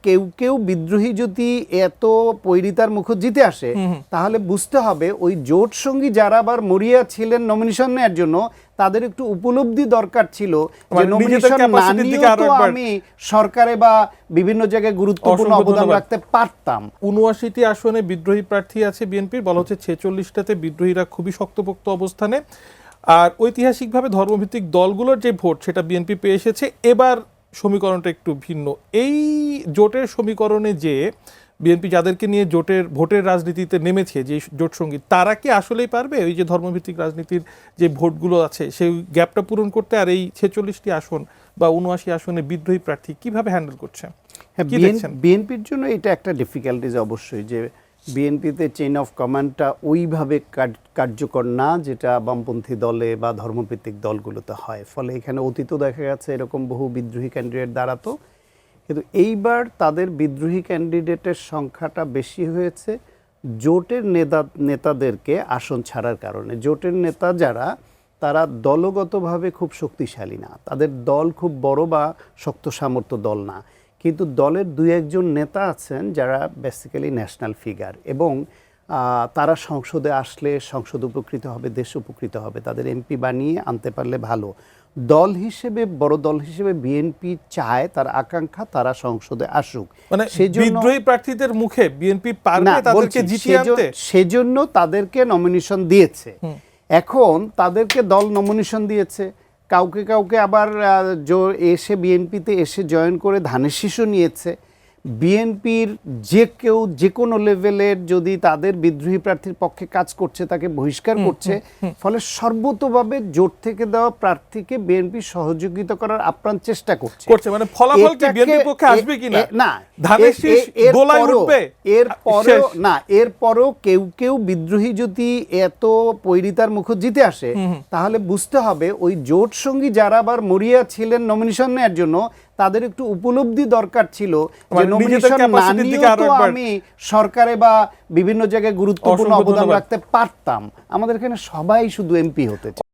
কেউ কেউ বিদ্রোহী যদি এত পৈরিতার মুখ জিতে আসে, তাহলে বুঝতে হবে ওই জোট সঙ্গী যারা আবার মরিয়া ছিলেন নমিনেশন নেওয়ার জন্য, তাদের একটু উপলব্ধি দরকার ছিল যে নমিনেশন না নিয়েও তো আমি সরকারে বা বিভিন্ন জায়গায় গুরুত্বপূর্ণ অবদান রাখতে পারতাম। ৭৯টি আসনে বিদ্রোহী প্রার্থী আছে বিএনপির, বলা হচ্ছে ৪৬টাতে বিদ্রোহীরা খুবই শক্তপোক্ত অবস্থানে। আর ঐতিহাসিকভাবে ধর্মভিত্তিক দলগুলোর যে ভোট সেটা বিএনপি পেয়ে এসেছে। এবার সমীকরণটা একটু ভিন্ন। এই জোটের সমীকরণে যে বিএনপি যাদেরকে নিয়ে ভোটের রাজনীতিতে নেমেছে, যে জোট সঙ্গী, তারা কি আসলেই পারবে ওই যে ধর্মভিত্তিক রাজনীতির যে ভোটগুলো আছে সেই গ্যাপটা পূরণ করতে? আর এই ৪৬টি আসন বা ৭৯ আসনে বিদ্রোহী প্রার্থী কিভাবে হ্যান্ডেল করছে? বিএনপির জন্য এটা একটা ডিফিকাল্টিজ অবশ্যই, যে বিএনপিতে চেইন অফ কমান্ডটা ওইভাবে কার্যকর না যেটা বামপন্থী দলে বা ধর্মভিত্তিক দলগুলোতে হয়। ফলে এখানে অতীতও দেখা গেছে এরকম বহু বিদ্রোহী ক্যান্ডিডেট দাঁড়াতো, কিন্তু এইবার তাদের বিদ্রোহী ক্যান্ডিডেটের সংখ্যাটা বেশি হয়েছে জোটের নেতাদেরকে আসন ছাড়ার কারণে। জোটের নেতা যারা, তারা দলগতভাবে খুব শক্তিশালী না, তাদের দল খুব বড় বা শক্ত সামর্থ্য দল না, কিন্তু দলের দুই একজন নেতা আছেন যারা বেসিক্যালি ন্যাশনাল ফিগার, এবং তারা সংসদে আসলে সংসদ উপকৃত হবে, দেশ উপকৃত হবে, তাদের এমপি বানিয়ে আনতে পারলে ভালো। দল হিসেবে, বড় দল হিসেবে বিএনপি চায়, তার আকাঙ্ক্ষা তারা সংসদে আসুক। মানে বিদ্রোহী প্রার্থীদের মুখে বিএনপি পারবে তাদেরকে জিতিয়ে আনতে, সেজন্য তাদেরকে নমিনেশন দিয়েছে। এখন তাদেরকে দল নমিনেশন দিয়েছে, কাউকে কাউকে আবার এসে বিএনপিতে এসে জয়েন করে ধানের শীষও নিয়েছে। বিএনপির যে কোনো লেভেলের যদি তাদের বিদ্রোহী প্রার্থীর পক্ষে কাজ করছে তাকে বহিষ্কার করছে। ফলে সর্বতোভাবে জোট থেকে দেওয়া প্রার্থীকে বিএনপি সহযোগিতা করার আপ্রাণ চেষ্টা করছে। মানে ফলাফল কি বিএনপির পক্ষে আসবে কিনা? না, ধানের শীষ দোলায় উঠবে। এরপরও কেউ কেউ বিদ্রোহী যদি এত পৈরিতার মুখ জিতে আসে, তাহলে বুঝতে হবে ওই জোট সঙ্গী যারা আবার মরিয়া ছিলেন নমিনেশন নেওয়ার জন্য, তাদের একটু উপলব্ধি দরকার ছিল যে নমিনেশন না নিয়েও তো আমি সরকারে বা বিভিন্ন জায়গায় গুরুত্বপূর্ণ অবদান রাখতে পারতাম। আমাদের এখানে সবাই শুধু এমপি হতে চায়।